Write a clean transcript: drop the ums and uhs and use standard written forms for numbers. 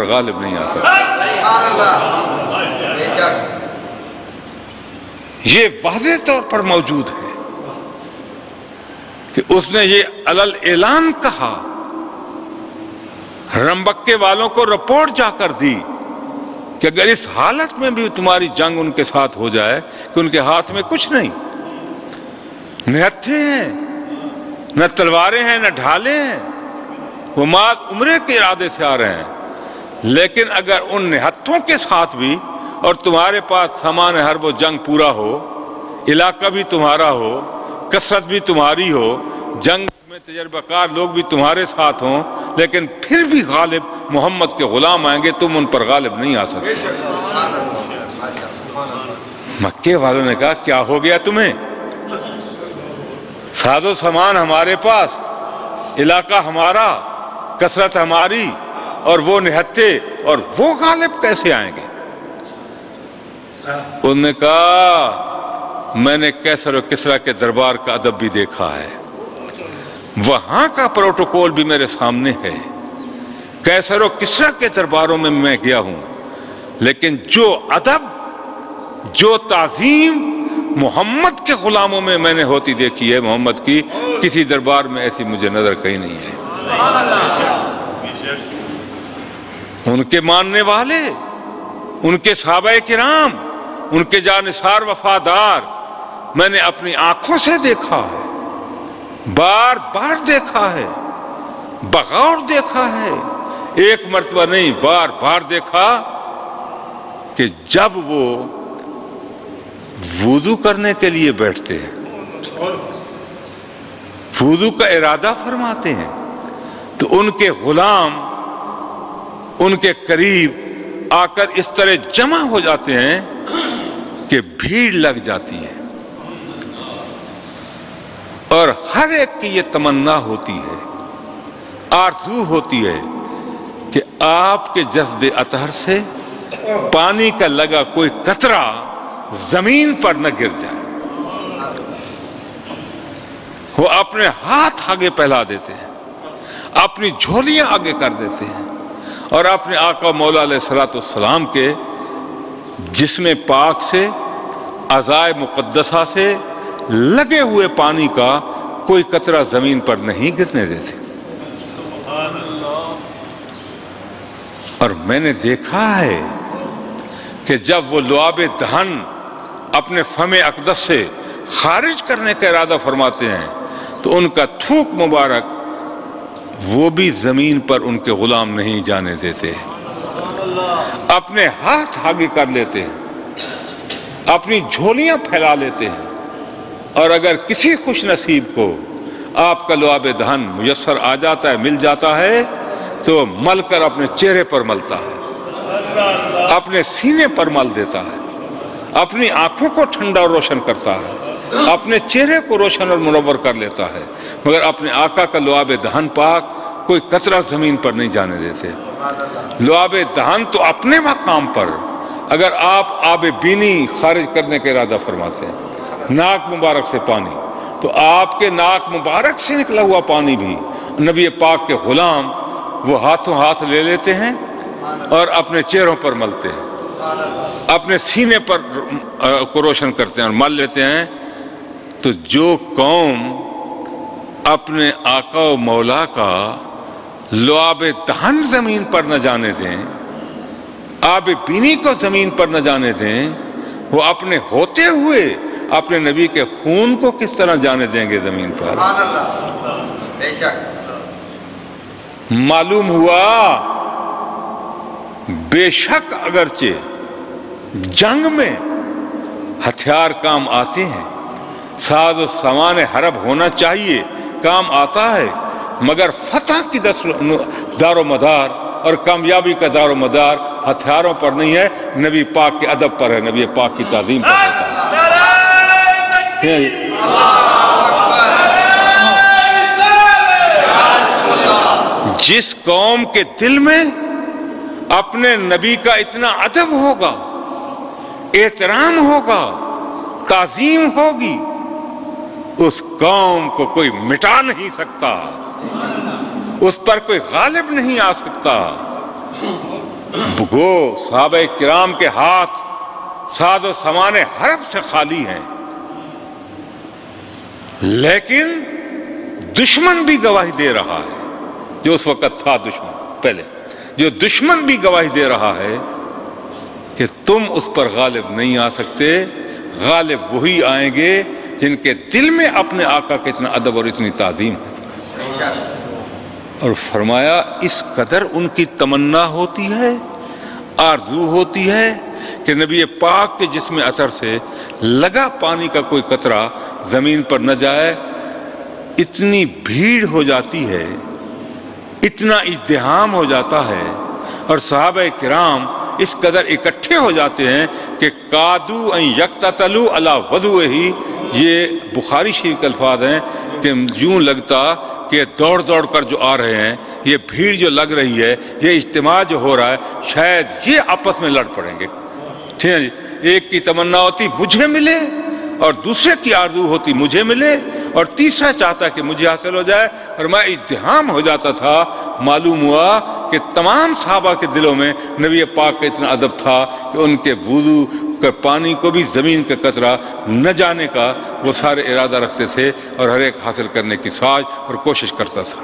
غالب نہیں آ سکتا۔ یہ واضح طور پر موجود ہے کہ اس نے یہ علل اعلان کہا، رمبکے والوں کو رپورٹ جا کر دی کہ اگر اس حالت میں بھی تمہاری جنگ ان کے ساتھ ہو جائے کہ ان کے ہاتھ میں کچھ نہیں، نہ ہتھے ہیں، نہ تلواریں ہیں، نہ ڈھالے ہیں، وہ مات عمرے کے ارادے سے آ رہے ہیں، لیکن اگر ان ہتھوں کے ساتھ بھی اور تمہارے پاس سامان حرب و جنگ پورا ہو، علاقہ بھی تمہارا ہو، کثرت بھی تمہاری ہو، جنگ میں تجربہ کار لوگ بھی تمہارے ساتھ ہوں، لیکن پھر بھی غالب محمد کے غلام آئیں گے، تم ان پر غالب نہیں آ سکتے۔ مکے والوں نے کہا کیا ہو گیا تمہیں؟ ساز و سامان ہمارے پاس، علاقہ ہمارا، کثرت ہماری، اور وہ نہتے، اور وہ غالب کیسے آئیں گے؟ انہوں نے کہا میں نے کیسر و کسریٰ کے دربار کا ادب بھی دیکھا ہے، وہاں کا پروٹوکول بھی میرے سامنے ہے، کیسر و کسریٰ کے درباروں میں میں گیا ہوں، لیکن جو ادب، جو تعظیم محمد کے غلاموں میں نے ہوتی دیکھی ہے، محمد کی کسی دربار میں ایسی مجھے نظر کہیں نہیں ہے۔ ان کے ماننے والے، ان کے صحابہ کرام، ان کے جانثار وفادار میں نے اپنی آنکھوں سے دیکھا ہے، بار بار دیکھا ہے، بغور دیکھا ہے، ایک مرتبہ نہیں بار بار دیکھا کہ جب وہ وضو کرنے کے لیے بیٹھتے ہیں، وضو کا ارادہ فرماتے ہیں، تو ان کے غلام ان کے قریب آ کر اس طرح جمع ہو جاتے ہیں کہ بھیڑ لگ جاتی ہے، اور ہر ایک کی یہ تمنا ہوتی ہے، آرزو ہوتی ہے کہ آپ کے جسد اطہر سے پانی کا لگا کوئی قطرہ زمین پر نہ گر جائے۔ وہ اپنے ہاتھ آگے پھیلا دیتے ہیں، اپنی جھولیاں آگے کر دیتے ہیں، اور اپنے آقا مولا علیہ السلام کے جسم پاک سے، اعضائے مقدسہ سے لگے ہوئے پانی کا کوئی قطرہ زمین پر نہیں گرنے دیتے۔ اور میں نے دیکھا ہے کہ جب وہ لعاب دہن اپنے فم اقدس سے خارج کرنے کا ارادہ فرماتے ہیں تو ان کا تھوک مبارک وہ بھی زمین پر ان کے غلام نہیں جانے دیتے، اپنے ہاتھ آگے کر لیتے ہیں، اپنی جھولیاں پھیلا لیتے ہیں، اور اگر کسی خوش نصیب کو آپ کا لعاب دہن میسر آ جاتا ہے، مل جاتا ہے، تو مل کر اپنے چہرے پر ملتا ہے، اپنے سینے پر مل دیتا ہے، اپنی آنکھوں کو ٹھنڈا اور روشن کرتا ہے، اپنے چہرے کو روشن اور منور کر لیتا ہے، مگر اپنے آقا کا لعاب دہن پاک کوئی قطرہ زمین پر نہیں جانے دیتے۔ لعاب دہن تو اپنے مقام پر، اگر آپ آب بینی خارج کرنے کا ارادہ فرماتے ہیں، ناک مبارک سے پانی، تو آپ کے ناک مبارک سے نکلا ہوا پانی بھی نبی پاک کے غلام وہ ہاتھوں ہاتھ لے لیتے ہیں اور اپنے چہروں پر ملتے ہیں، اپنے سینے پر کو روشن کرتے ہیں اور مل لیتے ہیں۔ تو جو قوم اپنے آقا و مولا کا لعاب دہن زمین پر نہ جانے دیں، آب بینی کو زمین پر نہ جانے دیں، وہ اپنے ہوتے ہوئے اپنے نبی کے خون کو کس طرح جانے دیں گے زمین پر؟ معلوم ہوا بے شک اگرچہ جنگ میں ہتھیار کام آتے ہیں، ساز و سامان حرب ہونا چاہیے، کام آتا ہے، مگر فتح کی دار و مدار اور کامیابی کا دار و مدار ہتھیاروں پر نہیں ہے، نبی پاک کے ادب پر ہے، نبی پاک کی تعظیم پر ہوتا ہے۔ جس قوم کے دل میں اپنے نبی کا اتنا ادب ہوگا، احترام ہوگا، تعظیم ہوگی، اس قوم کو کوئی مٹا نہیں سکتا، اس پر کوئی غالب نہیں آ سکتا۔ گو صحابہ کرام کے ہاتھ ساد و سامان حرب سے خالی ہیں، لیکن دشمن بھی گواہی دے رہا ہے، جو اس وقت تھا دشمن پہلے، جو دشمن بھی گواہی دے رہا ہے کہ تم اس پر غالب نہیں آ سکتے، غالب وہی آئیں گے جن کے دل میں اپنے آقا کا اتنا ادب اور اتنی تعظیم ہے۔ اور فرمایا اس قدر ان کی تمنا ہوتی ہے، آرزو ہوتی ہے کہ نبی پاک کے جسم اثر سے لگا پانی کا کوئی قطرہ زمین پر نہ جائے، اتنی بھیڑ ہو جاتی ہے، اتنا ازدحام ہو جاتا ہے، اور صحابہ کرام اس قدر اکٹھے ہو جاتے ہیں کہ قادو ان یقتتلوا علی وضوئہ، یہ بخاری شریف کے الفاظ ہیں کہ یوں لگتا کہ دوڑ دوڑ کر جو آ رہے ہیں، یہ بھیڑ جو لگ رہی ہے، یہ اجتماع جو ہو رہا ہے، شاید یہ آپس میں لڑ پڑیں گے۔ ٹھیک ہے جی، ایک کی تمنا ہوتی مجھے ملے، اور دوسرے کی آرزو ہوتی مجھے ملے، اور تیسرا چاہتا کہ مجھے حاصل ہو جائے، اور میں ازدحام ہو جاتا تھا۔ معلوم ہوا کہ تمام صحابہ کے دلوں میں نبی پاک کا اتنا ادب تھا کہ ان کے وضو کا پانی کو بھی زمین کا قطرہ نہ جانے کا وہ سارے ارادہ رکھتے تھے، اور ہر ایک حاصل کرنے کی ساز اور کوشش کرتا تھا۔